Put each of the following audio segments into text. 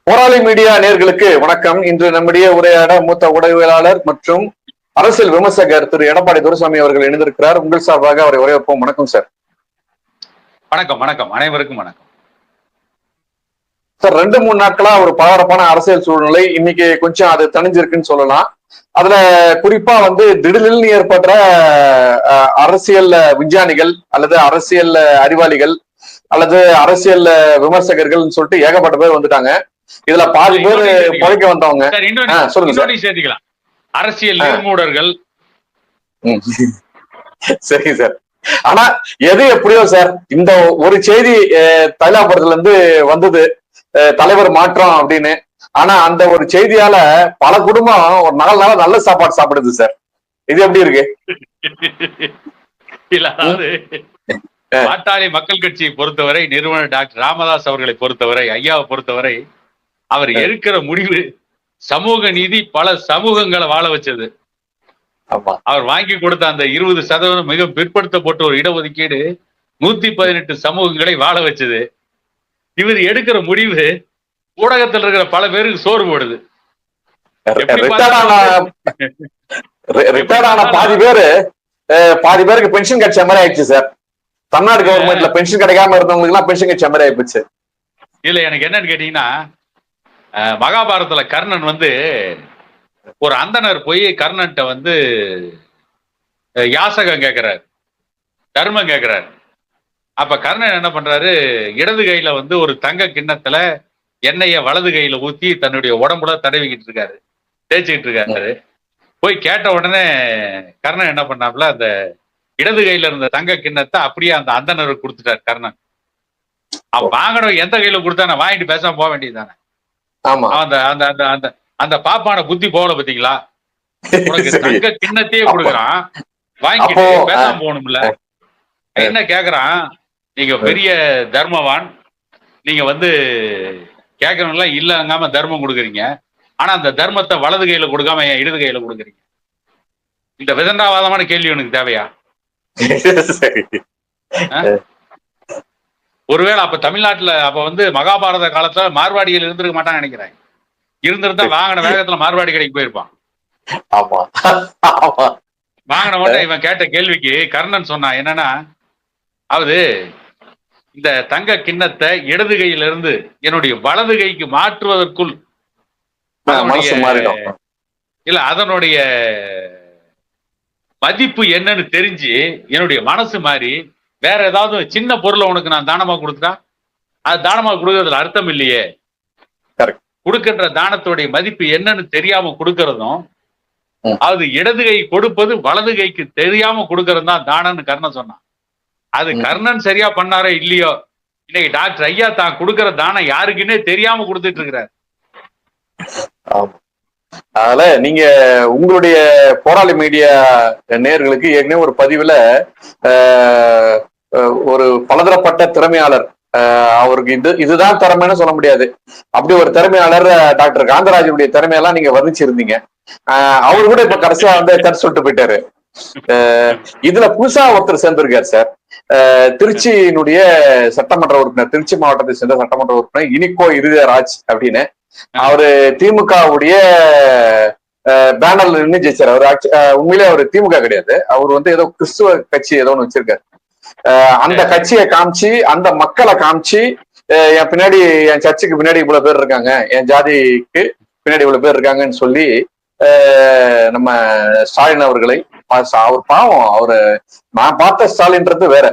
போராளி மீடியா நேயர்களுக்கு வணக்கம். இன்று நம்முடைய உரையாட மூத்த ஊடகவியலாளர் மற்றும் அரசியல் விமர்சகர் திரு எடப்பாடி துரைசாமி அவர்கள் இணைந்திருக்கிறார். உங்கள் சார்பாக அவரை வரவேற்போம். வணக்கம் சார். வணக்கம். வணக்கம் அனைவருக்கும் வணக்கம் சார். 2-3 நாட்களா ஒரு பரபரப்பான அரசியல் சூழ்நிலை. இன்னைக்கு கொஞ்சம் அது தணிஞ்சிருக்குன்னு சொல்லலாம். அதுல குறிப்பா திடீர்னு ஏற்பட்ட அரசியல் விஞ்ஞானிகள் அல்லது அரசியல் அறிவாளிகள் அல்லது அரசியல் விமர்சகர்கள் சொல்லிட்டு ஏகப்பட்ட பேர் வந்துட்டாங்க. இதுல பாதி பேர் பழைக்க வந்தவங்க. சொல்லுங்க சேர்த்துக்கலாம். அரசியல் நிர்மூடர்கள். சரி சார். ஆனா எது எப்படியோ சார், இந்த ஒரு செய்தி தைலாபுரத்துல இருந்து வந்தது, தலைவர் மாற்றம் அப்படின்னு. ஆனா அந்த ஒரு செய்தியால பல குடும்பம் ஒரு 4 நாளா நல்ல சாப்பாடு சாப்பிடுது சார். இது எப்படி இருக்கு? இல்ல, அதாவது பாட்டாளி மக்கள் கட்சியை பொறுத்தவரை, நிறுவனர் டாக்டர் ராமதாஸ் அவர்களை பொறுத்தவரை, ஐயாவை பொறுத்தவரை, அவர் எடுக்கிற முடிவு சமூக நீதி பல சமூகங்களை வாழ வச்சது. அவர் வாங்கி கொடுத்த அந்த 20% மிக பிற்படுத்தப்பட்ட ஒரு இடஒதுக்கீடு 118 சமூகங்களை வாழ வச்சது. இவர் எடுக்கிற முடிவு ஊடகத்தில் இருக்கிற பல பேருக்கு சோறு போடுது. பாதி பேருக்கு பென்ஷன் கிடைச்ச மாதிரி ஆயிடுச்சு சார். தமிழ்நாடு கவர்மெண்ட்ல பென்ஷன் கிடைக்காம இருந்தவங்களுக்கு எல்லாம் பென்ஷன் கிடைச்ச மாதிரி ஆயிடுச்சு. இல்ல, எனக்கு என்னன்னு கேட்டீங்கன்னா, மகாபாரதத்துல கர்ணன் ஒரு அந்தனர் போய் கர்ணன்ட்ட யாசகம் கேட்கிறார், தர்மம் கேட்கிறார். அப்ப கர்ணன் என்ன பண்றாரு, இடது கையில ஒரு தங்க கிண்ணத்துல எண்ணெய வலது கையில ஊத்தி தன்னுடைய உடம்புல தடவிக்கிட்டு இருக்காரு, தேய்ச்சிக்கிட்டு இருக்காரு. போய் கேட்ட உடனே கர்ணன் என்ன பண்ணாப்புல, அந்த இடது கையில இருந்த தங்க கிண்ணத்தை அப்படியே அந்த அந்தனருக்கு கொடுத்துட்டார் கர்ணன். வாங்கணும் எந்த கையில கொடுத்தா நான் வாங்கிட்டு பேசாம போக வேண்டியதுதானே. அந்த பாப்பான புத்தி போகல பாத்தீங்களா? உனக்கு தங்க கிண்ணத்தையே கொடுக்குறான், வாங்கிட்டு பேசாம போகணும்ல. என்ன கேக்குறான், நீங்க பெரிய தர்மவான், நீங்க கேட்கறவங்களாம் இல்லங்காம தர்மம் கொடுக்குறீங்க, ஆனா அந்த தர்மத்தை வலது கையில கொடுக்காம என் இடது கையில கொடுக்குறீங்க. இந்த விதண்டாவாதமான கேள்வி எனக்கு தேவையா? ஒருவேளை அப்ப தமிழ்நாட்டுல அப்ப மகாபாரத காலத்துல மார்வாடிகள் இருந்திருக்க மாட்டான்னு நினைக்கிறேன். இருந்திருந்தா வாங்கின வேகத்துல மார்வாடி கடைக்கு போயிருப்பான். வாங்கின உடனே இவன் கேட்ட கேள்விக்கு கர்ணன் சொன்னான் என்னன்னா, அதாவது இந்த தங்க கிண்ணத்தை இடது கையில இருந்து என்னுடைய வலது கைக்கு மாற்றுவதற்குள் இல்ல அதனுடைய மதிப்பு என்னன்னு தெரிஞ்சு என்னுடைய மனசு மாறி வேற ஏதாவது சின்ன பொருளை உனக்கு நான் தானமா கொடுத்தா அது தானமா கொடுக்கறதுல அர்த்தம் இல்லையே. கொடுக்கின்ற தானத்துடைய மதிப்பு என்னன்னு தெரியாம கொடுக்கறதும், அது இடது கை கொடுப்பது வலது கைக்கு தெரியாம கொடுக்கறது தான் தானம்னு கர்ணன் சொன்னான். அது கர்ணன் சரியா பண்ணாரோ இல்லையோ, இன்னைக்கு டாக்டர் ஐயா தான் கொடுக்கற தானம் யாருக்குன்னே தெரியாம கொடுத்துட்டு இருக்கிறார். அதனால நீங்க உங்களுடைய போராளி மீடியா நேயர்களுக்கு ஏற்கனவே ஒரு பதிவுல ஒரு பலதரப்பட்ட திறமையாளர், அவருக்கு இதுதான் திறமைன்னு சொல்ல முடியாது, அப்படி ஒரு திறமையாளர் டாக்டர் காந்தராஜனுடைய திறமையெல்லாம் நீங்க வர்ணிச்சிருந்தீங்க. அவரு கூட இப்ப கடைசியா கருத்து சொல்லிட்டு போயிட்டாரு. இதுல புதுசா ஒருத்தர் சேர்ந்திருக்காரு சார், திருச்சியினுடைய சட்டமன்ற உறுப்பினர், திருச்சி மாவட்டத்தை சேர்ந்த சட்டமன்ற உறுப்பினர் இனிக்கோ இருதயராஜ் அப்படின்னு. அவரு திமுகவுடைய பேனர்ல நின்று ஜெயிச்சார். அவரு உண்மையிலே அவர் திமுக கிடையாது, அவர் ஏதோ கிறிஸ்துவ கட்சி ஏதோ ஒண்ணு வச்சிருக்காரு. அந்த கட்சியை காமிச்சு, அந்த மக்களை காமிச்சு, என் பின்னாடி, என் சர்ச்சுக்கு பின்னாடி இவ்வளவு பேர் இருக்காங்க, என் ஜாதிக்கு பின்னாடி இவ்வளவு பேர் இருக்காங்கன்னு சொல்லி நம்ம ஸ்டாலின் அவர்களை, அவர் பாவம், அவரு நான் பார்த்த ஸ்டாலின்றது வேற,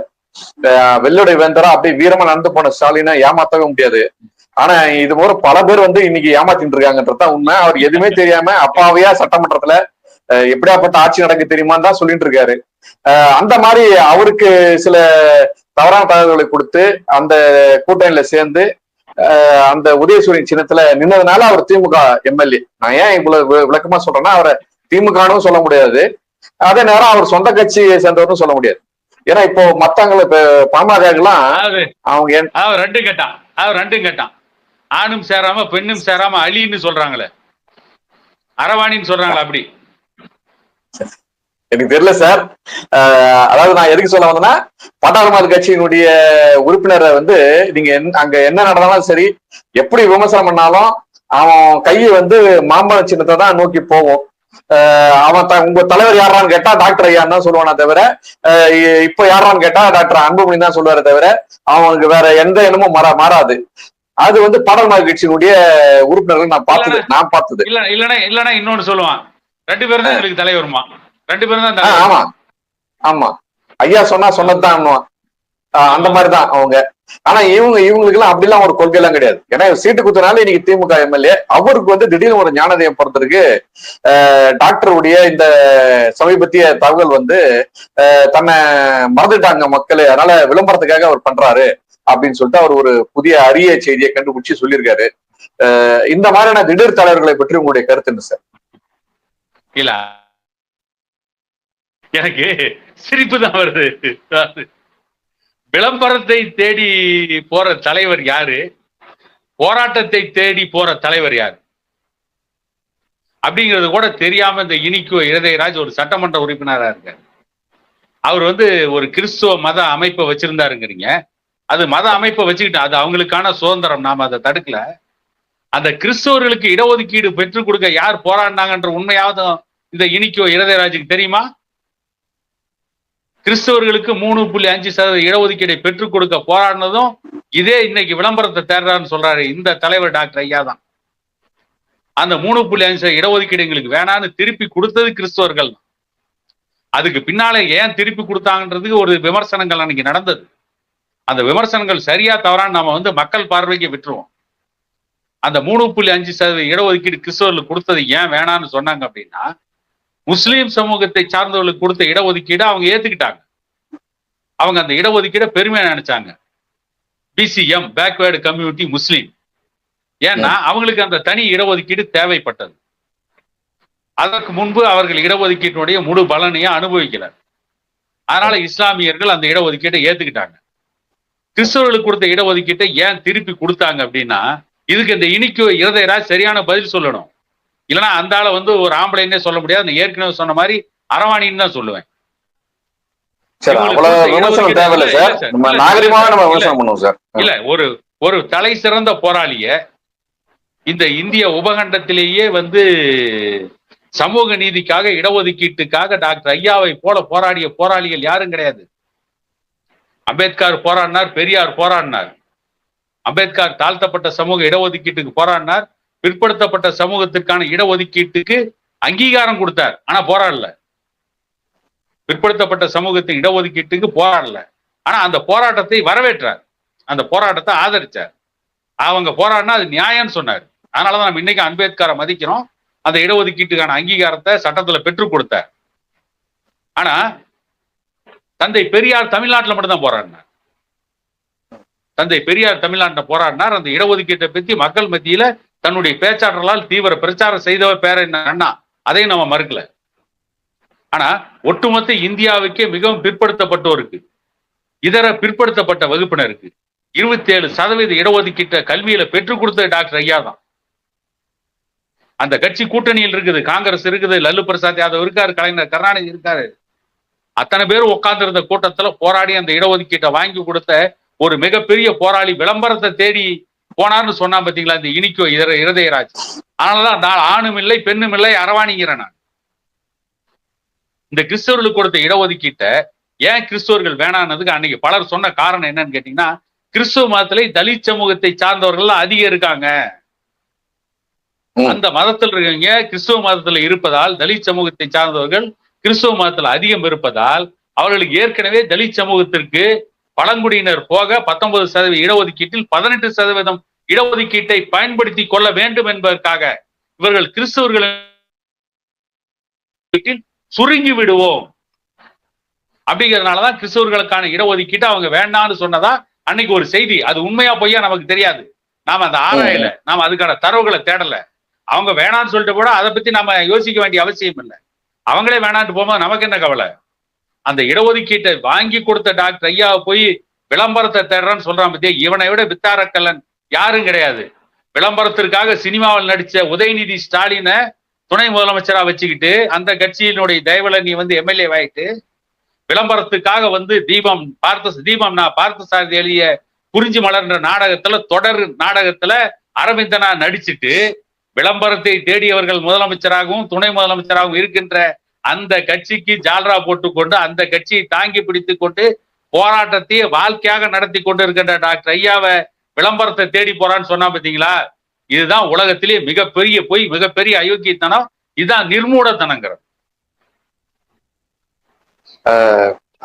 வெள்ளுடை வேந்தரா அப்படியே வீரமா நடந்து போன ஸ்டாலினை ஏமாத்தவே முடியாது. ஆனா இது போல பல பேர் இன்னைக்கு ஏமாத்திட்டு இருக்காங்கன்றதுதான் உண்மை. அவர் எதுவுமே தெரியாம அப்பாவையா சட்டமன்றத்துல எப்படியாப்பட்ட ஆட்சி நடக்க தெரியுமான்னு தான் சொல்லிட்டு இருக்காரு. அந்த மாதிரி அவருக்கு சில தவறான தகவல்களை கொடுத்து அந்த கூட்டணியில சேர்ந்து அந்த உதயசூரியன் சின்னத்துல நின்னதுனால அவர் திமுக எம்எல்ஏ. நான் ஏன் இவ்வளவு விளக்கமா சொல்றேன்னா, அவரை திமுகன்னு சொல்ல முடியாது, அதே நேரம் அவர் சொந்த கட்சியை சேர்ந்தவர்னு சொல்ல முடியாது. ஏன்னா இப்போ மத்தவங்களை பாமக எல்லாம் அவங்க ரெண்டும் கேட்டான், ஆணும் சேராம பெண்ணும் சேராம அலின்னு சொல்றாங்களே, அரவாணின்னு சொல்றாங்களா? அப்படி எனக்கு தெரியல சார். அதாவது நான் எதுக்கு சொல்ல வந்தேன்னா, பாட்டாளி கட்சியினுடைய உறுப்பினரை நீங்க அங்க என்ன நடந்தாலும் சரி, எப்படி விமர்சனம் பண்ணாலும் அவன் கையை வந்து மாம்பழ சின்னத்தை தான் நோக்கி போவோம். அவன் உங்க தலைவர் யாரான்னு கேட்டா டாக்டர் ஐயான்னு தான் சொல்லுவானே தவிர, இப்ப யாரான்னு கேட்டா டாக்டர் அன்புமணி தான் சொல்லுவாரே தவிர அவனுக்கு வேற எந்த எண்ணமும் மாறாது. அது வந்து பாடல் கட்சியினுடைய உறுப்பினர்கள் நான் பார்த்தது. இல்லன்னா இன்னொன்னு சொல்லுவான், 2 பேரும் தான் எங்களுக்கு தலைவருமா, 2 பேரும் தான். ஆமா ஆமா, ஐயா சொன்னதுதான் அந்த மாதிரிதான் அவங்க. ஆனா இவங்களுக்கு எல்லாம் அப்படிலாம் ஒரு கொள்கை எல்லாம் கிடையாது. ஏன்னா சீட்டு குத்துனால இன்னைக்கு திமுக எம்எல்ஏ அவருக்கு வந்து திடீர்னு ஒரு ஞானோதயம் பொறுத்தருக்கு டாக்டருடைய இந்த சமீபத்திய தகவல் வந்து தன்னை மறந்துட்டாங்க மக்கள், அதனால விளம்பரத்துக்காக அவர் பண்றாரு அப்படின்னு சொல்லிட்டு அவர் ஒரு புதிய அரிய செய்தியை கண்டுபிடிச்சு சொல்லியிருக்காரு. இந்த மாதிரியான திடீர் தலைவர்களை பற்றி உங்களுடைய கருத்து என்ன சார்? இல்ல எனக்கு சிரிப்பு தான் வருது. விளம்பரத்தை தேடி போற தலைவர் யாரு, போராட்டத்தை தேடி போற தலைவர் யாரு அப்படிங்கிறது கூட தெரியாம இந்த இனிக்கோ இருதயராஜ் ஒரு சட்டமன்ற உறுப்பினரா இருக்காரு. அவர் வந்து ஒரு கிறிஸ்துவ மத அமைப்பை வச்சிருந்தாருங்கிறீங்க. அது மத அமைப்பை வச்சுக்கிட்டு அது அவங்களுக்கான சுதந்திரம், நாம அதை தடுக்கல. அந்த கிறிஸ்தவர்களுக்கு இடஒதுக்கீடு பெற்றுக் கொடுக்க யார் போராடினாங்கன்ற உண்மையாவது இந்த இனிக்கோ இருதயராஜுக்கு தெரியுமா? கிறிஸ்தவர்களுக்கு 3.5% இடஒதுக்கீடை பெற்றுக் கொடுக்க போராடினதும் இதே இன்னைக்கு விளம்பரத்தை தேடுறான்னு சொல்றாரு இந்த தலைவர் டாக்டர் ஐயா தான். அந்த 3.5% இடஒதுக்கீடு எங்களுக்கு வேணான்னு திருப்பி கொடுத்தது கிறிஸ்தவர்கள். அதுக்கு பின்னாலே ஏன் திருப்பி கொடுத்தாங்கன்றதுக்கு ஒரு விமர்சனங்கள் அன்னைக்கு நடந்தது. அந்த விமர்சனங்கள் சரியா தவறான்னு நாம வந்து மக்கள் பார்வைக்கு விட்டுருவோம். அந்த 3.5% இடஒதுக்கீடு கிறிஸ்தவர்களுக்கு கொடுத்தது ஏன் வேணான்னு சொன்னாங்க அப்படின்னா, முஸ்லீம் சமூகத்தை சார்ந்தவர்களுக்கு கொடுத்த இடஒதுக்கீடு அவங்க ஏத்துக்கிட்டாங்க. அவங்க அந்த இடஒதுக்கீடை பெருமையா நினைச்சாங்க. பிசிஎம், பேக்வேர்டு கம்யூனிட்டி முஸ்லீம். ஏன்னா அவங்களுக்கு அந்த தனி இடஒதுக்கீடு தேவைப்பட்டது. அதற்கு முன்பு அவர்கள் இடஒதுக்கீட்டினுடைய முழு பலனையும் அனுபவிக்கல. அதனால இஸ்லாமியர்கள் அந்த இடஒதுக்கீட்டை ஏத்துக்கிட்டாங்க. கிறிஸ்தவர்களுக்கு கொடுத்த இடஒதுக்கீட்டை ஏன் திருப்பி கொடுத்தாங்க அப்படின்னா, இதுக்கு இந்த இனிக்கோ இருதயராஜ் சரியான பதில் சொல்லணும். இல்லைன்னா அந்த ஆளை வந்து ஒரு ஆம்பளைன்னே சொல்ல முடியாது. ஏற்கனவே சொன்ன மாதிரி அரவாணின்னு தான் சொல்லுவேன். இல்ல, ஒரு தலை சிறந்த போராளிய இந்த இந்திய உபகண்டத்திலேயே வந்து சமூக நீதிக்காக இடஒதுக்கீட்டுக்காக டாக்டர் ஐயாவை போல போராடிய போராளிகள் யாரும் கிடையாது. அம்பேத்கர் போராடினார், பெரியார் போராடினார். அம்பேத்கர் தாழ்த்தப்பட்ட சமூக இடஒதுக்கீட்டுக்கு போராடினார், பிற்படுத்தப்பட்ட சமூகத்திற்கான இடஒதுக்கீட்டுக்கு அங்கீகாரம் கொடுத்தார். ஆனா போராடல. பிற்படுத்தப்பட்ட சமூகத்தின் இடஒதுக்கீட்டுக்கு போராடல. ஆனா அந்த போராட்டத்தை வரவேற்றார், அந்த போராட்டத்தை ஆதரிச்சார். அவங்க போராடினா அது நியாயம்னு சொன்னார். அதனாலதான் நம்ம இன்னைக்கு அம்பேத்கரை மதிக்கிறோம். அந்த இடஒதுக்கீட்டுக்கான அங்கீகாரத்தை சட்டத்துல பெற்றுக் கொடுத்தார். ஆனா தந்தை பெரியார் தமிழ்நாட்டில் மட்டும்தான் போராடினார். தந்தை பெரியார் தமிழ்நாட்டில் போராடினார். அந்த இடஒதுக்கீட்டை பற்றி மக்கள் மத்தியில தன்னுடைய பேச்சாளர்களால் தீவிர பிரச்சாரம் செய்தவர் பேரறிஞர் அண்ணா. அதையும் நம்ம மறுக்கல. ஆனா ஒட்டுமொத்த இந்தியாவுக்கே மிகவும் பிற்படுத்தப்பட்டோருக்கு, இதர பிற்படுத்தப்பட்ட வகுப்பினருக்கு 27% இடஒதுக்கீட்டை கல்வியில பெற்றுக் கொடுத்தது டாக்டர் ஐயா தான். அந்த கட்சி கூட்டணியில் இருக்குது, காங்கிரஸ் இருக்குது, லல்லு பிரசாத் யாதவ் இருக்காரு, கலைஞர் கருணாநிதி இருக்காரு. அத்தனை பேரும் உட்கார்ந்து இருந்த கூட்டத்துல போராடி அந்த இடஒதுக்கீட்டை வாங்கி கொடுத்த ஒரு மிகப்பெரிய போராளி விளம்பரத்தை தேடி போனார்னு சொன்னா பாத்தீங்களா இந்த இனிக்கோ இருதயராஜ். அதனாலதான் நான் ஆணும் இல்லை பெண்ணும் இல்லை அரவாணிங்கிறேன். நான் இந்த கிறிஸ்தவர்களுக்கு கொடுத்த இடஒதுக்கீட்டை ஏன் கிறிஸ்தவர்கள் வேணான்னதுக்கு அன்னைக்கு பலர் சொன்ன காரணம் என்னன்னு கேட்டீங்கன்னா, கிறிஸ்துவ மதத்திலே தலித் சமூகத்தை சார்ந்தவர்கள் அதிகம் இருக்காங்க. அந்த மதத்தில் இருக்கீங்க கிறிஸ்துவ மதத்துல இருப்பதால், தலித் சமூகத்தை சார்ந்தவர்கள் கிறிஸ்துவ மதத்தில் அதிகம் இருப்பதால் அவர்களுக்கு ஏற்கனவே தலித் சமூகத்திற்கு பழங்குடியினர் போக 19% இடஒதுக்கீட்டில் 18% இடஒதுக்கீட்டை பயன்படுத்தி கொள்ள வேண்டும் என்பதற்காக இவர்கள் கிறிஸ்தவர்கள் சுருங்கி விடுவோம் அப்படிங்கிறதுனாலதான் கிறிஸ்தவர்களுக்கான இடஒதுக்கீட்டை அவங்க வேண்டாம்னு சொன்னதா அன்னைக்கு ஒரு செய்தி. அது உண்மையா பொய்யா நமக்கு தெரியாது. நாம அந்த ஆராயல, நாம அதுக்கான தரவுகளை தேடல. அவங்க வேணான்னு சொல்லிட்டு கூட அதை பத்தி நாம யோசிக்க வேண்டிய அவசியம் இல்லை. அவங்களே வேணான்ட்டு போகும்போது நமக்கு என்ன கவலை? அந்த இடஒதுக்கீட்டை வாங்கி கொடுத்த டாக்டர் ஐயாவை போய் விளம்பரத்தை தேடுறான்னு சொல்றான் பத்தியா. இவனை விட வித்தாரக்கல்லன் யாரும் கிடையாது. விளம்பரத்திற்காக சினிமாவில் நடிச்ச உதயநிதி ஸ்டாலினை துணை முதலமைச்சரா வச்சுக்கிட்டு அந்த கட்சியினுடைய தயவுல நீ வந்து எம்எல்ஏ ஆயிட்டு விளம்பரத்துக்காக வந்து தீபம் நான் பார்த்த சாரதி எழுதிய குறிஞ்சி மலர்ன்ற நாடகத்துல தொடர் நாடகத்துல அரவிந்தனா நடிச்சுட்டு விளம்பரத்தை தேடியவர்கள் முதலமைச்சராகவும் துணை முதலமைச்சராகவும் இருக்கின்ற அந்த கட்சிக்கு ஜால்ரா போட்டுக்கொண்டு அந்த கட்சியை தாங்கி பிடித்துக் கொண்டு போராட்டத்தை வாழ்க்கையாக நடத்தி கொண்டு இருக்கின்ற டாக்டர் ஐயாவை விளம்பரத்தை தேடி போறான்னு சொன்னா பாத்தீங்களா? இதுதான் உலகத்திலே மிகப்பெரிய பொய், மிகப்பெரிய அயோக்கியத்தனம். இதுதான் நிர்மூடத்தனங்கிறது.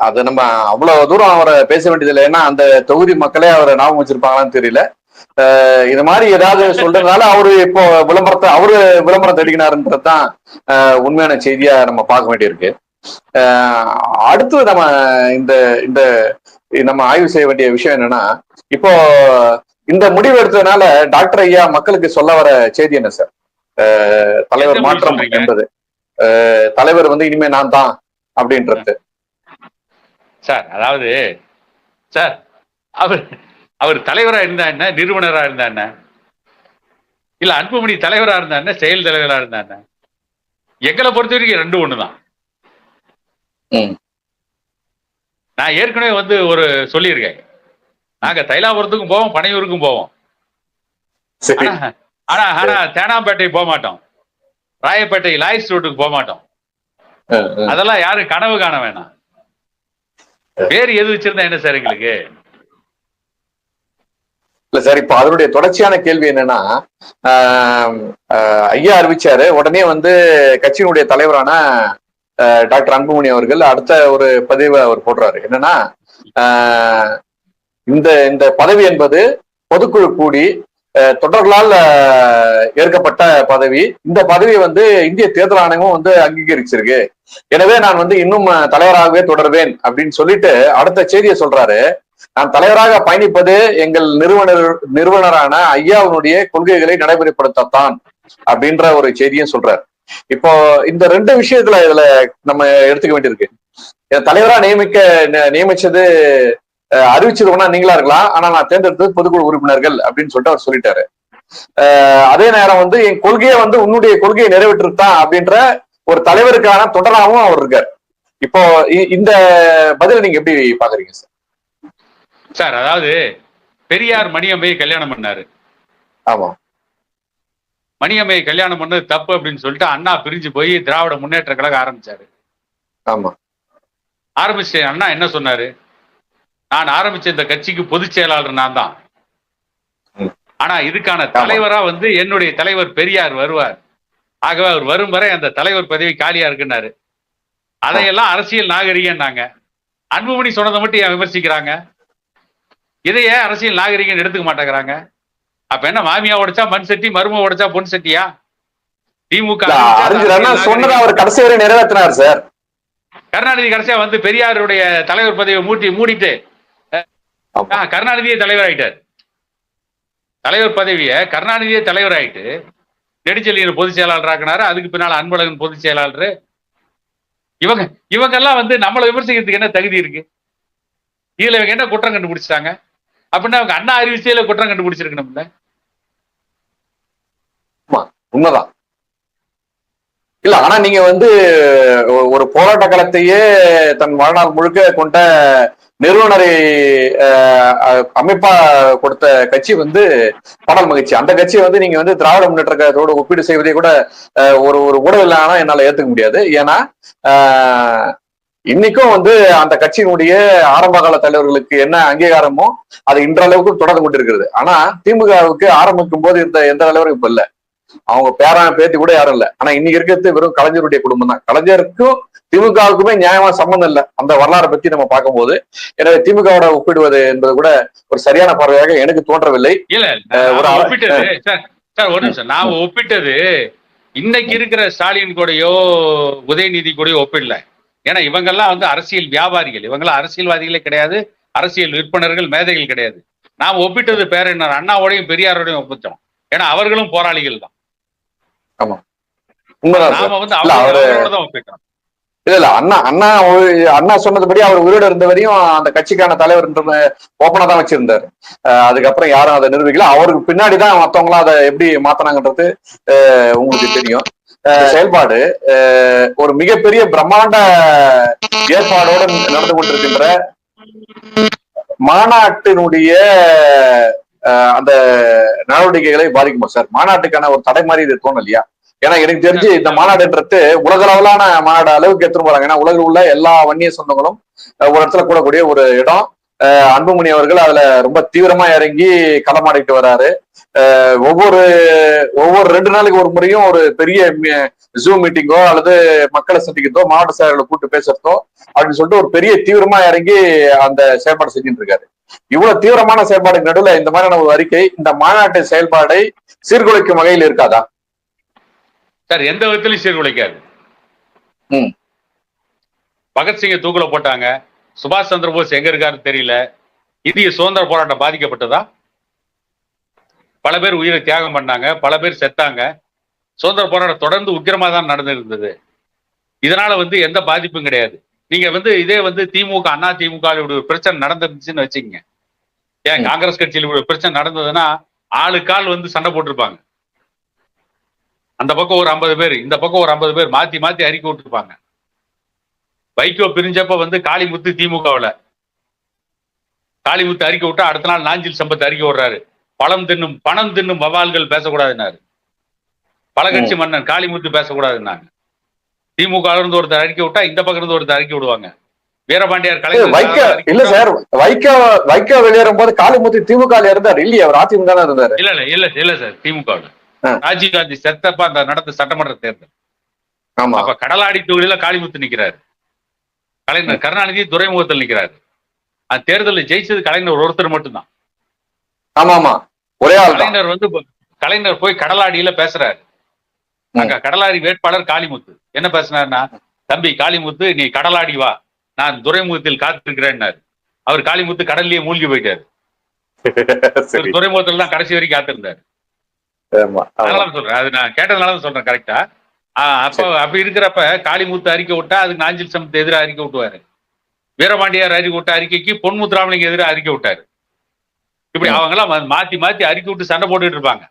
அது நம்ம அவ்வளவு தூரம் அவரை பேச வேண்டியதில்லை. ஏன்னா அந்த தொகுதி மக்களே அவரை ஞாபகம் வச்சிருப்பாங்களான்னு தெரியல. இது மாதிரி ஏதாவது சொல்றதுனால அவரு இப்போ விளம்பரம் தேடிக்கினாருன்றதுதான் உண்மையான செய்தியா நம்ம பார்க்க வேண்டியிருக்கு. அடுத்து நம்ம இந்த நம்ம ஆய்வு செய்ய வேண்டிய விஷயம் என்னன்னா, இப்போ இந்த முடிவு எடுத்ததுனால டாக்டர் ஐயா மக்களுக்கு சொல்ல வர செய்தி என்ன சார்? தலைவர் மாற்றம் என்பது, தலைவர் வந்து இனிமே நான் தான் அப்படின்றது சார். அதாவது சார், அவர் தலைவரா இருந்தா என்ன, நிறுவனரா இருந்தா என்ன, இல்ல அன்புமணி தலைவரா இருந்தா என்ன, செயல் தலைவரா இருந்தா என்ன, எங்களை பொறுத்த வரைக்கும் ரெண்டு ஒண்ணுதான். நான் ஏற்கனவே வந்து ஒரு சொல்லியிருக்கேன், நாங்க தைலாபுரத்துக்கும் போவோம், பனையூருக்கும் போவோம். ஆனா தேனாம்பேட்டை போக மாட்டோம், ராயப்பேட்டை லாய்ஸ் ரோட்டுக்கு போக மாட்டோம். அதெல்லாம் யாரும் கனவு காண வேணாம். பேர் எது வச்சிருந்தா என்ன சார் எங்களுக்கு? இல்ல சார், இப்ப அதனுடைய தொடர்ச்சியான கேள்வி என்னன்னா, ஐயா அறிவிச்சாரு, உடனே வந்து கட்சியினுடைய தலைவரான டாக்டர் அன்புமணி அவர்கள் அடுத்த ஒரு பதிவை அவர் போடுறாரு. என்னன்னா, இந்த பதவி என்பது பொதுக்குழு கூடி தொடர்களால் ஏற்கப்பட்ட பதவி. இந்த பதவியை வந்து இந்திய தேர்தல் ஆணையமும் வந்து அங்கீகரிச்சிருக்கு. எனவே நான் வந்து இன்னும் தலைவராகவே தொடர்வேன் அப்படின்னு சொல்லிட்டு அடுத்த செய்தியை சொல்றாரு. நான் தலைவராக பயணிப்பது எங்கள் நிறுவனரான ஐயாவுடைய கொள்கைகளை நடைமுறைப்படுத்தத்தான் அப்படின்ற ஒரு செய்தியும் சொல்றாரு. இப்போ இந்த ரெண்டு விஷயத்துல இதுல நம்ம எடுத்துக்க வேண்டியிருக்கு. தலைவரா நியமிச்சது அறிவிச்சதுன்னா நீங்களா இருக்கலாம், ஆனா நான் தேர்ந்தெடுத்தது பொதுக்குழு உறுப்பினர்கள் அப்படின்னு சொல்லிட்டு அவர் சொல்லிட்டாரு. அதே நேரம் வந்து என் கொள்கையை வந்து உன்னுடைய கொள்கையை நிறைவேற்றிருத்தான் அப்படின்ற ஒரு தலைவருக்கான தொடராகவும் அவர் இருக்கார். இப்போ இந்த பதில நீங்க எப்படி பாக்குறீங்க சார்? சார், அதாவது பெரியார் மணியம்மையை கல்யாணம் பண்ணாரு. ஆமா, மணியம்மையை கல்யாணம் பண்ணது தப்பு அப்படின்னு சொல்லிட்டு அண்ணா பிரிஞ்சு போய் திராவிட முன்னேற்ற கழகம் ஆரம்பிச்சாரு. ஆமா, ஆரம்பிச்சு அண்ணா என்ன சொன்னாரு? நான் ஆரம்பிச்ச இந்த கட்சிக்கு பொதுச் செயலாளர் நான் தான், ஆனா இதுக்கான தலைவரா வந்து என்னுடைய தலைவர் பெரியார் வருவார். ஆகவே அவர் வரும் வரை அந்த தலைவர் பதவி காலியா இருக்குன்னாரு. அதையெல்லாம் அரசியல் நாகரிகம்னாங்க. அன்புமணி சொன்னதை மட்டும் ஏன் விமர்சிக்கிறாங்க? இதையே அரசியல் நாகரிகம் எடுத்துக்க மாட்டேங்கிறாங்க. அப்ப என்ன, மாமியா உடைச்சா மண் சட்டி, மரும உடைச்சா பொன் சட்டியா? திமுக சொன்னதை அவர் கடைசி வரை நிறைவேற்றினார் சார். கருணாநிதி கடைசியா வந்து பெரியாருடைய தலைவர் பதவியை மூடிட்டு கருணாநிதியே தலைவர் ஆயிட்டார். தலைவர் பதவியை கருணாநிதியே தலைவர் ஆயிட்டு நெடுஞ்செழியன் பொதுச் செயலாளர் ஆக்கினாரு. அதுக்கு பின்னால அன்பழகன் பொதுச் செயலாளர். இவங்க எல்லாம் வந்து நம்மளை விமர்சிக்கிறதுக்கு என்ன தகுதி இருக்கு? இதுல இவங்க என்ன குற்றம் கண்டுபிடிச்சிட்டாங்க? அப்படின்னா அவங்க அண்ணா அறிவிச்சையில குற்றம் கண்டுபிடிச்சிருக்கணும்ல. உண்மைதான். இல்ல, ஆனா நீங்க வந்து ஒரு போராட்ட களத்தையே தன் வாழ்நாள் முழுக்க கொண்ட நிறுவனரை அமைப்பா கொடுத்த கட்சி வந்து பாடல் மகிழ்ச்சி. அந்த கட்சியை வந்து நீங்க வந்து திராவிட முன்னேற்ற கழகத்தோடு ஒப்பீடு செய்வதை கூட ஒரு ஊடகம் இல்லைன்னா என்னால ஏத்துக்க முடியாது. ஏன்னா இன்னைக்கும் வந்து அந்த கட்சியினுடைய ஆரம்ப கால தலைவர்களுக்கு என்ன அங்கீகாரமோ அது இன்றளவுக்கு தொடர்ந்து கொண்டிருக்கிறது. ஆனா திமுகவுக்கு ஆரம்பிக்கும் போது இருந்த எந்த தலைவரும் இப்ப இல்ல. அவங்க பேத்தி கூட யாரும் இல்ல. ஆனா இன்னைக்கு இருக்கிறது வெறும் கலைஞருடைய குடும்பம் தான். கலைஞருக்கும் திமுகவுக்குமே நியாயமா சம்பந்தம் இல்லை அந்த வரலாறை பத்தி நம்ம பார்க்கும்போது. எனவே திமுகவோட ஒப்பிடுவது என்பது கூட ஒரு சரியான பார்வையாக எனக்கு தோன்றவில்லை. இல்ல, ஒரு நிமிஷம், நான் ஒப்பிட்டது இன்னைக்கு இருக்கிற ஸ்டாலின் கூடயோ உதயநிதி கூடயோ ஒப்பிடல. ஏன்னா இவங்கெல்லாம் வந்து அரசியல் வியாபாரிகள், இவங்கெல்லாம் அரசியல்வாதிகளே கிடையாது, அரசியல் விற்பனர்கள், மேதைகள் கிடையாது. நாம் ஒப்பிட்டது பேரறிஞர் அண்ணாவோடையும் பெரியாரோடையும் ஒப்பிட்டோம். ஏன்னா அவர்களும் போராளிகள் தான். ஆமா, நாம வந்து அவரோட தான் ஒப்பிட்டோம். இல்ல அண்ணா சொன்னதுபடி அவர் உயிரோடு இருந்த வரையும் அந்த கட்சிக்கான தலைவர் ஓப்பனா தான் வச்சிருந்தாரு. அதுக்கப்புறம் யாரும் அதை நிரூபிக்கல. அவருக்கு பின்னாடிதான் மத்தவங்களாம் அதை எப்படி மாத்தினாங்கன்றது உங்களுக்கு தெரியும். செயல்பாடு ஒரு மிகப்பெரிய பிரம்மாண்ட ஏற்பாடோடு நடந்து கொண்டிருக்கின்ற மாநாட்டினுடைய அந்த நடவடிக்கைகளை பாதிக்குமா சார்? மாநாட்டுக்கான ஒரு தடை மாதிரி இது தோணலையா? ஏன்னா எனக்கு தெரிஞ்சு இந்த மாநாடுன்றது உலக அளவிலான மாநாடு அளவுக்கு எடுத்துட்டு போறாங்க. ஏன்னா உலகில் உள்ள எல்லா வன்னிய சொந்தங்களும் ஒரு இடத்துல கூடக்கூடிய ஒரு இடம். அன்புமணி அவர்கள் அதுல ரொம்ப தீவிரமா இறங்கி களமாடிட்டு வராரு. ஒவ்வொரு 2 நாளைக்கு ஒரு முறையும் ஒரு பெரிய ஜூம் மீட்டிங்கோ அல்லது மக்களை சந்திக்கிறதோ மாவட்ட செயலர்களை கூப்பிட்டு பேசுறதோ அப்படின்னு சொல்லிட்டு ஒரு பெரிய தீவிரமா இறங்கி அந்த செயல்பாடு செஞ்சுட்டு இருக்காரு. இவ்வளவு தீவிரமான செயல்பாடுக்கு நடுவில் இந்த மாதிரியான ஒரு அறிக்கை இந்த மாநாட்டு செயல்பாடை சீர்குலைக்கும் வகையில் இருக்காதா சார்? எந்த விதத்திலையும் சீர்குலைக்காது. பகத்சிங்கை தூக்குல போட்டாங்க, சுபாஷ் சந்திர போஸ் எங்க இருக்காருன்னு தெரியல. இந்திய சுதந்திர போராட்டம் பாதிக்கப்பட்டதா? பல பேர் உயிரை தியாகம் பண்ணாங்க, பல பேர் செத்தாங்க. சுதந்திர போராட்டம் தொடர்ந்து உக்கிரமா தான் நடந்திருந்தது. இதனால எந்த பாதிப்பும் கிடையாது. நீங்க இதே திமுக அண்ணா திமுக ஒரு பிரச்சனை நடந்துருந்துச்சுன்னு வச்சுக்கோங்க. ஏன் காங்கிரஸ் கட்சியில் ஒரு பிரச்சனை நடந்ததுன்னா ஆளுக்கால் சண்டை போட்டிருப்பாங்க. அந்த பக்கம் ஒரு 50 பேர், இந்த பக்கம் ஒரு 50 பேர் மாத்தி மாத்தி அறிக்கை விட்டுருப்பாங்க. வைகோ பிரிஞ்சப்ப காளிமுத்து திமுகவுல காளிமுத்து அறிக்கை விட்டா அடுத்த நாள் நாஞ்சில் சம்பத் அறிக்கை விடுறாரு. பணம் தின்னும் வவால்கள் பேசக்கூடாதுன்னாரு. பல கட்சி மன்னன் காளிமுத்து பேசக்கூடாதுன்னாங்க. திமுக இருந்து ஒருத்தர் அறிக்கை விட்டா இந்த பக்கம் இருந்து ஒருத்தர் அறிக்கை விடுவாங்க. வீரபாண்டியார் கலைஞர் இல்ல சார், வைகோ வெளியேறும் போது காளிமுத்து திமுக இருந்தார் இல்லையா? அவர் அதிமுக தான் இருந்தாரு. இல்ல சார், திமுக ராஜீவ் காந்தி செத்தப்ப அந்த நடந்த சட்டமன்ற தேர்தல். அப்ப கடலாடி தொகுதியில காளிமுத்து நிக்கிறாரு. கலைஞர் கருணாநிதி துறைமுகத்தில் நிக்கிறாரு. அந்த தேர்தலில் ஜெயிச்சது கலைஞர் ஒருத்தர் மட்டும்தான். கலைஞர் போய் கடலாடியில பேசுறாரு. அங்க கடலாடி வேட்பாளர் காளிமுத்து என்ன பேசினாருன்னா, தம்பி காளிமுத்து நீ கடலாடி வா, நான் துறைமுகத்தில் காத்திருக்கிறேன்னாரு. அவர் காளிமுத்து கடல்லயே மூழ்கி போயிட்டாரு. துறைமுகத்துல தான் கடைசி வரைக்கும் காத்திருந்தாரு. அதனால சொல்றேன், அது நான் கேட்டதுனால சொல்றேன் கரெக்டா. அப்ப இருக்கிறப்ப காளிமுத்து அறிக்கை விட்டா அதுக்கு நாஞ்சில் சம்பத் எதிராக அறிக்கை விட்டுவாரு. வீரபாண்டியார் அறிக்கை விட்ட அறிக்கைக்கு பொன்முத்துராமலிங்க எதிராக அறிக்கை விட்டாரு. இப்படி அவங்க எல்லாம் மாத்தி மாத்தி அறிக்கை விட்டு சண்டை போட்டுட்டு இருப்பாங்க.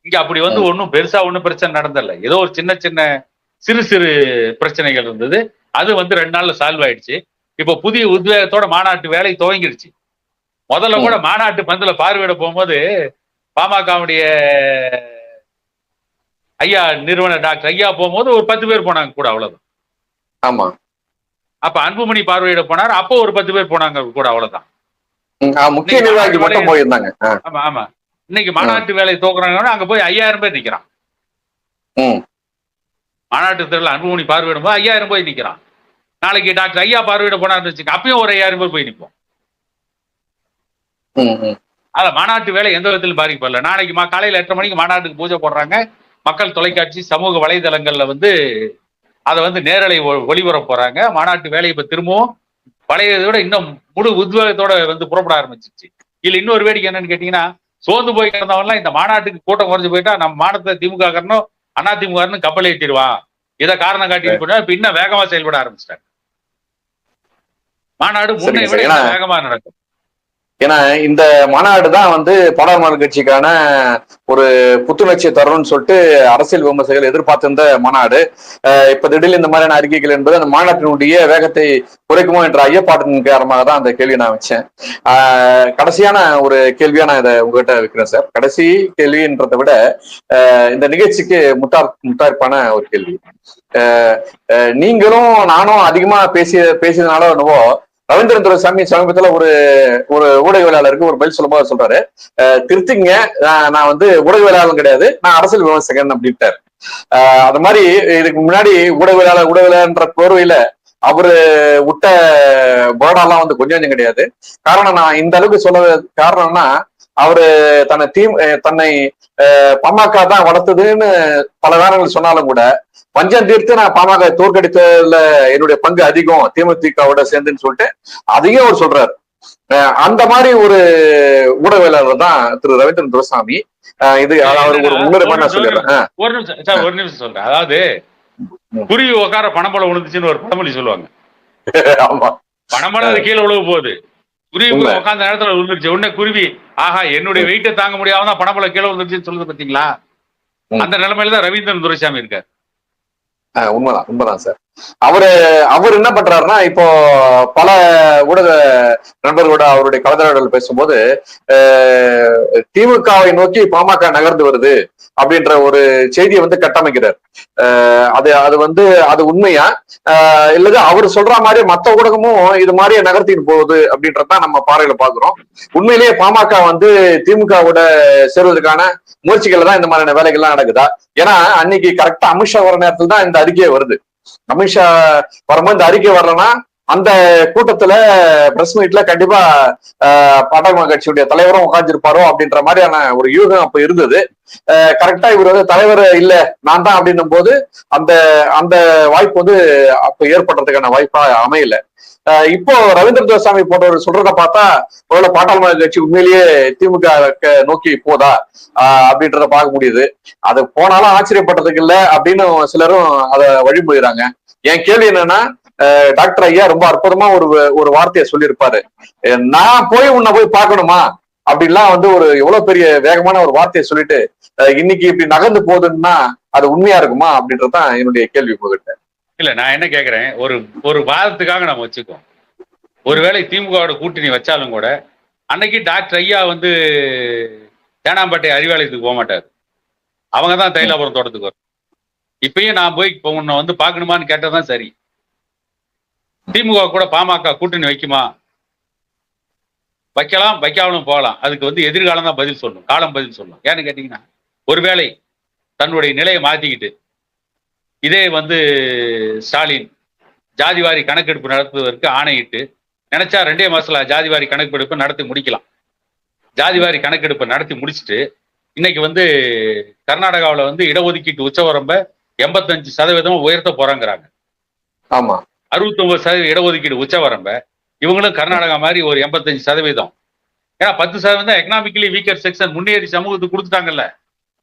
இங்க அப்படி ஒன்னும் பெருசா ஒன்னும் பிரச்சனை நடந்தல. ஏதோ ஒரு சின்ன சின்ன சிறு சிறு பிரச்சனைகள் இருந்தது. அது 2 நாள்ல சால்வ் ஆயிடுச்சு. இப்ப புதிய உத்வேகத்தோட மாநாட்டு வேலை துவங்கிருச்சு. முதல்ல கூட மாநாட்டு பந்துல பார்வையிட போகும்போது பாமகவுடைய ஐயா நிறுவனர் டாக்டர் ஐயா போகும்போது ஒரு 10 பேர் போனாங்க கூட, அவ்வளவுதான். ஆமா. அப்ப அன்புமணி பார்வையிட போனார், அப்போ ஒரு 10 பேர் போனாங்க கூட, அவ்வளவுதான். முக்கிய நிர்வாகி மட்டும் போயிருந்தாங்க. ஆமா ஆமா. இன்னைக்கு மாநாட்டு வேலை தோக்குறாங்க, அங்க போய் 5000 பேர் நிக்கிறான். மாநாட்டு தேர்தல் அன்புமணி பார்வையிடும் போது 5000 போய் நிக்கிறான். நாளைக்கு டாக்டர் ஐயா பார்வையிட போனார்னு வச்சுக்க, அப்பயும் ஒரு 5000 பேர் போய் நிற்போம். அத மாநாட்டு வேலை எந்த விதத்திலும் பாதிக்கப்படல. நாளைக்கு காலையில 8:30 மணிக்கு மாநாட்டுக்கு பூஜை போடுறாங்க. மக்கள் தொலைக்காட்சி சமூக வலைதளங்கள்ல அதை நேரலை ஒளிபரப்ப போறாங்க. மாநாட்டு வேலை இப்ப திரும்பவும் பழையதை விட இன்னும் முழு உத்வேகத்தோட புறப்பட ஆரம்பிச்சிருச்சு. இதுல இன்னொரு வேடிக்கை என்னன்னு கேட்டீங்கன்னா, சோர்ந்து போய் கிடந்தவன்லாம் இந்த மாநாட்டுக்கு கூட்டம் குறைஞ்சு போயிட்டா நம்ம மாநாட்டை திமுக காரனும் அண்ணா திமுக கப்பல் ஏற்றிடுவான், இதை காரணம் காட்டி இப்ப இன்னும் வேகமா செயல்பட ஆரம்பிச்சிட்டாங்க. மாநாடு முன்னை விட வேகமா நடக்கும். ஏன்னா இந்த மாநாடு தான் பாராளுமன்ற கட்சிக்கான ஒரு புத்துணர்ச்சியை தரணும்னு சொல்லிட்டு அரசியல் விமர்சகர்கள் எதிர்பார்த்திருந்த மாநாடு. இப்ப திடீர்னு இந்த மாதிரியான அறிக்கைகள் என்பது அந்த மாநாட்டினுடைய வேகத்தை குறைக்குமோ என்ற ஐயப்பாட்டின் காரணமாக தான் அந்த கேள்வியை நான் வச்சேன். கடைசியான ஒரு கேள்வியா நான் இதை உங்ககிட்ட வைக்கிறேன் சார். கடைசி கேள்வின்றதை விட இந்த நிகழ்ச்சிக்கு முத்தாய்ப்பான ஒரு கேள்வி. நீங்களும் நானும் அதிகமா பேசியதுனால என்னவோ ரவீந்திரன் துரைசாமி சமீபத்துல ஒரு ஊடகவியலாளருக்கு ஒரு பதில் சொல்லும்போது சொல்றாரு, திருத்திங்க, நான் ஊடகவியலாளர் கிடையாது, நான் அரசியல் விமர்சகன் அப்படின்ட்டாரு. அது மாதிரி இதுக்கு முன்னாடி ஊடகவியலாளர்ன்ற கோர்வையில அவரு விட்ட போர்டெல்லாம் கொஞ்சம் கிடையாது. காரணம், நான் இந்த அளவுக்கு சொல்ல காரணம்னா, அவரு தன்னை பாமக தான் வளர்த்ததுன்னு பல நேரங்கள் சொன்னாலும் கூட, பஞ்சம் தீர்த்து நான் பாமக தோற்கடித்ததுல என்னுடைய பங்கு அதிகம் தேமுதிகவோட சேர்ந்துன்னு சொல்லிட்டு அதையும் அவர் சொல்றாரு. அந்த மாதிரி ஒரு ஊடகவியலாளர் தான் திரு ரவீந்திரன் துரைசாமி. இது அவர் ஒரு முன்னுரிமை நான் சொல்லிடுறேன். ஒரு நிமிஷம் சொல்றேன். அதாவது குருவி உட்கார பணம்பழம் விழுந்துச்சுன்னு ஒரு பழமொழி சொல்லுவாங்க. பணம்பழம் கீழே விழுக போகுது, குருவி போய் உட்காந்த நேரத்துல விழுந்துருச்சு. உடனே குருவி ஆஹா என்னுடைய வெயிட்டை தாங்க முடியாம தான் பணம்பழம் கீழே விழுந்துருச்சுன்னு சொல்லுது பாத்தீங்களா? அந்த நிலைமையில தான் ரவீந்திரன் துரைசாமி இருக்காரு. உண்மைதான் சார். அவர் என்ன பண்றாருன்னா, இப்போ பல ஊடக நண்பர்களோட அவருடைய கலந்துரையாடல் பேசும்போது திமுகவை நோக்கி பாமக நகர்ந்து வருது அப்படின்ற ஒரு செய்தியை வந்து கட்டமைக்கிறார். அது உண்மையா இல்லது அவர் சொல்ற மாதிரி மத்த ஊடகமும் இது மாதிரியே நகர்த்திட்டு போகுது அப்படின்றதான் நம்ம பார்வையில பாக்குறோம். உண்மையிலேயே பாமக வந்து திமுகவோட சேர்வதற்கான முயற்சிகள்ல தான் இந்த மாதிரியான வேலைகள்லாம் நடக்குதா? ஏன்னா அன்னைக்கு கரெக்டா அமித்ஷா வர நேரத்துல தான் இந்த அறிக்கை வருது. அமித்ஷா வரும்போது இந்த அறிக்கை வரலன்னா அந்த கூட்டத்துல பிரஸ் மீட்ல கண்டிப்பா பாட்டாளி கட்சியுடைய தலைவரும் உட்கார்ந்துருப்பாரோ அப்படின்ற மாதிரியான ஒரு யூகம் அப்ப இருந்தது. கரெக்டா இவர் வந்து தலைவர் இல்ல நான் தான் அப்படின்னும் போது அந்த அந்த வாய்ப்பு வந்து அப்ப ஏற்படுறதுக்கான வாய்ப்பா அமையல. இப்போ ரவீந்திர துரைசாமி போன்றவர் சொல்றத பார்த்தா ஒருவேளை பாட்டாளி கட்சி உண்மையிலேயே திமுக நோக்கி போதா அப்படின்றத பார்க்க முடியுது. அது போனாலும் ஆச்சரியப்பட்டதுக்கு இல்ல அப்படின்னு சிலரும் அதை வழிமொழிறாங்க. என் கேள்வி என்னன்னா, டாக்டர் ஐயா ரொம்ப அற்புதமா ஒரு வார்த்தையை சொல்லியிருப்பாரு. நான் போய் உன்னை போய் பார்க்கணுமா அப்படின்லாம் வந்து ஒரு எவ்வளவு பெரிய வேகமான ஒரு வார்த்தையை சொல்லிட்டு இன்னைக்கு இப்படி நகர்ந்து போகுதுன்னா அது உண்மையா இருக்குமா அப்படின்றதான் என்னுடைய கேள்வி உங்ககிட்ட. இல்ல நான் என்ன கேக்குறேன், ஒரு வாதத்துக்காக நம்ம வச்சுக்கோம். ஒருவேளை திமுகவோட கூட்டணி வச்சாலும் கூட அன்னைக்கு டாக்டர் ஐயா வந்து தேனாம்பேட்டை அறிவாலயத்துக்கு போக மாட்டாரு. அவங்கதான் தைலாபுரம் தோட்டத்துக்கு வரும். இப்பயும் நான் போய் உன்னை வந்து பாக்கணுமான்னு கேட்டதான் சரி. திமுக கூட பாமக கூட்டணி வைக்குமா? வைக்கலாம், வைக்காமலும் போகலாம். அதுக்கு வந்து எதிர்காலம் தான் பதில் சொல்லணும், காலம் பதில் சொல்லணும். ஏன்னு கேட்டீங்கன்னா, ஒருவேளை தன்னுடைய நிலையை மாத்திக்கிட்டு இதே வந்து ஸ்டாலின் ஜாதிவாரி கணக்கெடுப்பு நடத்துவதற்கு ஆணையிட்டு நினைச்சா 2 மாசத்துல ஜாதிவாரி கணக்கெடுப்பு நடத்தி முடிக்கலாம். ஜாதிவாரி கணக்கெடுப்பை நடத்தி முடிச்சுட்டு இன்னைக்கு வந்து கர்நாடகாவில் வந்து இடஒதுக்கீட்டு உச்சவரம்ப 85% உயர்த்த போறாங்கிறாங்க. ஆமா, 69% இடஒதுக்கீடு உச்சவரம்ப இவங்களும் கர்நாடகா மாதிரி ஒரு 85%. ஏன்னா 10% எக்கனாமிக்கலி வீக்கர் செக்ஷன் முன்னேறி சமூகத்துக்கு கொடுத்துட்டாங்கல்ல.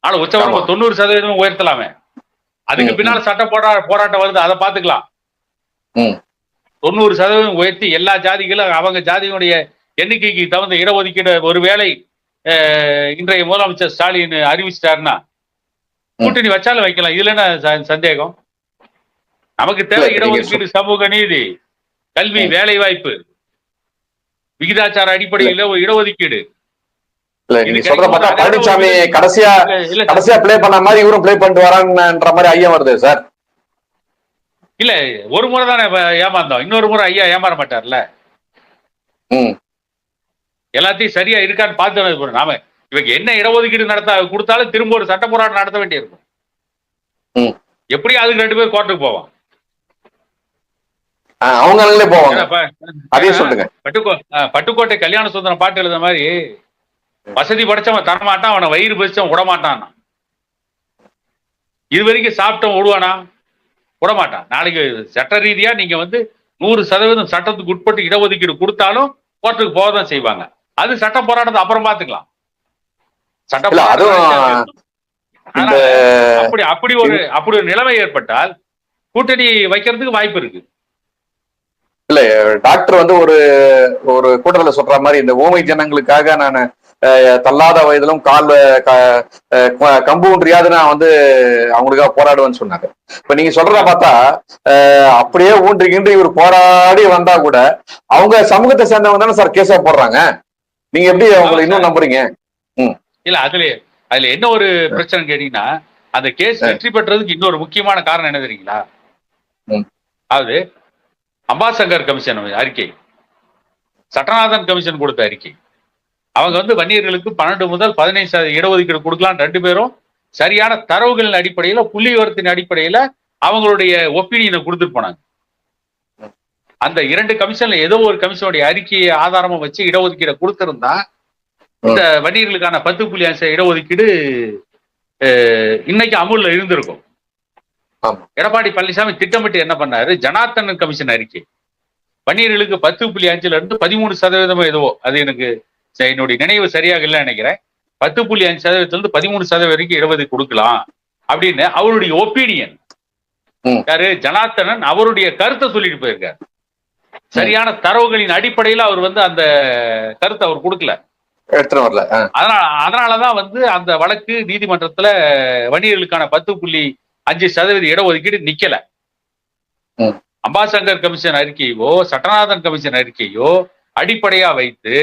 ஆனா உச்சவரம்ப 90% உயர்த்தலாமே. அதுக்கு பின்னால சட்ட போராட்டம் வருது, அதை பாத்துக்கலாம். 90% உயர்த்தி எல்லா ஜாதிகளும் அவங்க ஜாதியினுடைய எண்ணிக்கைக்கு தகுந்த இடஒதுக்கீடு ஒருவேளை இன்றைய முதலமைச்சர் ஸ்டாலின் அறிவிச்சிட்டாருன்னா கூட்டணி வச்சாலும் வைக்கலாம். இதுல என்ன சந்தேகம்? நமக்கு தேவை இடஒதுக்கீடு, சமூக நீதி, கல்வி, வேலை வாய்ப்பு, விகிதாச்சார அடிப்படையில் இடஒதுக்கீடு. பழனிசாமி கடைசியா பிளே பண்ண மாதிரி இவரும் பிளே பண்ணிட்டு வரான்ற மாதிரி ஐயம் வருது சார். இல்ல, ஒரு முறை தானே ஏமாந்தோம், இன்னொரு முறை ஐயா ஏமாற மாட்டார்ல. எல்லாத்தையும் சரியா இருக்கான்னு பார்த்து நாம இவங்க என்ன இடஒதுக்கீடு கொடுத்தாலும் திரும்ப ஒரு சட்ட போராட்டம் நடத்த வேண்டியிருக்கும். எப்படி அதுக்கு 2 பேர் கோர்ட்டுக்கு போவான். பட்டுக்கோட்டை கல்யாண சுந்தரம் பாட்டு எழுத மாதிரி வசதி படைச்சவன் தரமாட்டான், அவனை வயிறு பறிச்சவன் விடமாட்டான். இது வரைக்கும் சாப்பிட்டவன் விடுவானா? விடமாட்டான். நாளைக்கு சட்ட ரீதியா நீங்க வந்து 100% சட்டத்துக்கு உட்பட்டு இடஒதுக்கீடு கொடுத்தாலும் கோர்ட்டுக்கு போகதான் செய்வாங்க. அது சட்ட போராட்டத்தை அப்புறம் பாத்துக்கலாம். அப்படி ஒரு நிலைமை ஏற்பட்டால் கூட்டணி வைக்கிறதுக்கு வாய்ப்பு இருக்கு. இல்ல, டாக்டர் வந்து ஒரு கூட்டத்துல சொல்ற மாதிரி இந்த ஊமை ஜனங்களுக்காக நான் தள்ளாத வயதிலும் கம்பு ஒன்றியாவது நான் வந்து அவங்களுக்காக போராடுவேன்னு சொன்னாங்க. இப்ப நீங்க சொல்றத பார்த்தா அப்படியே ஊன்றிக்கின்று இவர் போராடி வந்தா கூட அவங்க சமூகத்தை சேர்ந்தவங்க தானே சார் கேஸா போடுறாங்க. நீங்க எப்படி அவங்களை இன்னும் நம்புறீங்க? இல்ல, அதுல என்ன ஒரு பிரச்சனை கேட்டீங்கன்னா, அந்த கேஸ் வெற்றி பெற்றதுக்கு இன்னொரு முக்கியமான காரணம் என்ன தெரியுங்களா? அதாவது அம்பாசங்கர் கமிஷன் அறிக்கை, சட்டநாதன் கமிஷன் கொடுத்த அறிக்கை, அவங்க வந்து வன்னியர்களுக்கு 12 முதல் 15% இடஒதுக்கீடு கொடுக்கலாம் 2 பேரும் சரியான தரவுகளின் அடிப்படையில, புள்ளி விவரத்தின் அடிப்படையில அவங்களுடைய ஒப்பீனியனை கொடுத்துட்டு போனாங்க. அந்த 2 கமிஷன்ல ஏதோ ஒரு கமிஷனுடைய அறிக்கையை ஆதாரமா வச்சு இடஒதுக்கீடை கொடுத்திருந்தா இந்த வன்னியர்களுக்கான 10.5% இடஒதுக்கீடு இன்னைக்கு அமுல்ல இருந்திருக்கும். எடப்பாடி பழனிசாமி திட்டமிட்டு என்ன பண்ணாரு, ஜனார்த்தனன் கமிஷன் அறிக்கை வன்னியர்களுக்கு 10.5% இருந்து 13% ஏதோ, அது எனக்கு என்னுடைய நினைவு சரியாக இல்லை நினைக்கிறேன், 10.5% 13% வரைக்கும் இடஒதுக்கீடு கொடுக்கலாம் அப்படின்னு அவருடைய ஒப்பீனியன் யாரு, ஜனார்த்தனன் அவருடைய கருத்தை சொல்லிட்டு போயிருக்காரு. சரியான தரவுகளின் அடிப்படையில் அவர் வந்து அந்த கருத்தை அவர் கொடுக்கல. அதனாலதான் வந்து அந்த வழக்கு நீதிமன்றத்துல வன்னியர்களுக்கான 10.5% இடஒதுக்கீடு நிக்கல. ம். அம்பாசங்கர் கமிஷன் அறிக்கையோ சட்டநாதன் கமிஷன் அறிக்கையோ அடிப்படையா வைத்து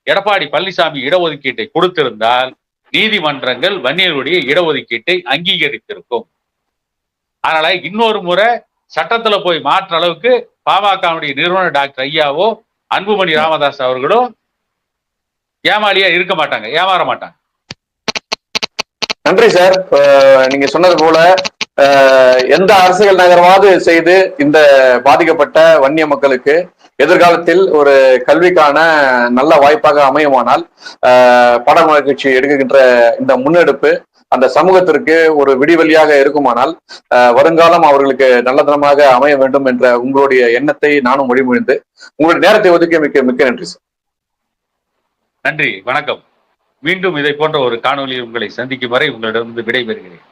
எடப்பாடி பழனிசாமி இடஒதுக்கீட்டை கொடுத்திருந்தால் நீதிமன்றங்கள் வன்னியருடைய இடஒதுக்கீட்டை அங்கீகரித்திருக்கும். அதனால இன்னொரு முறை சட்டத்துல போய் மாற்ற அளவுக்கு பாமகவுடைய நிறுவனர் டாக்டர் ஐயாவோ அன்புமணி ராமதாஸ் அவர்களோ ஏமாளியா இருக்க மாட்டாங்க, ஏமாற மாட்டாங்க. நன்றி சார். நீங்க சொன்னது போல எந்த அரசியல் நகரமாவது செய்து இந்த பாதிக்கப்பட்ட வன்னிய மக்களுக்கு எதிர்காலத்தில் ஒரு கல்விக்கான நல்ல வாய்ப்பாக அமையுமானால் பாடநூல் கட்சி எடுக்கின்ற இந்த முன்னெடுப்பு அந்த சமூகத்திற்கு ஒரு விடிவெளியாக இருக்குமானால் வருங்காலம் அவர்களுக்கு நல்ல தினமாக அமைய வேண்டும் என்ற உங்களுடைய எண்ணத்தை நானும் வழிமொழிந்து உங்களுடைய நேரத்தை ஒதுக்கி மிக்க நன்றி சார். நன்றி, வணக்கம். மீண்டும் இதை போன்ற ஒரு காணொலியில் உங்களை சந்திக்கும் வரை உங்களிடமிருந்து விடைபெறுகிறேன்.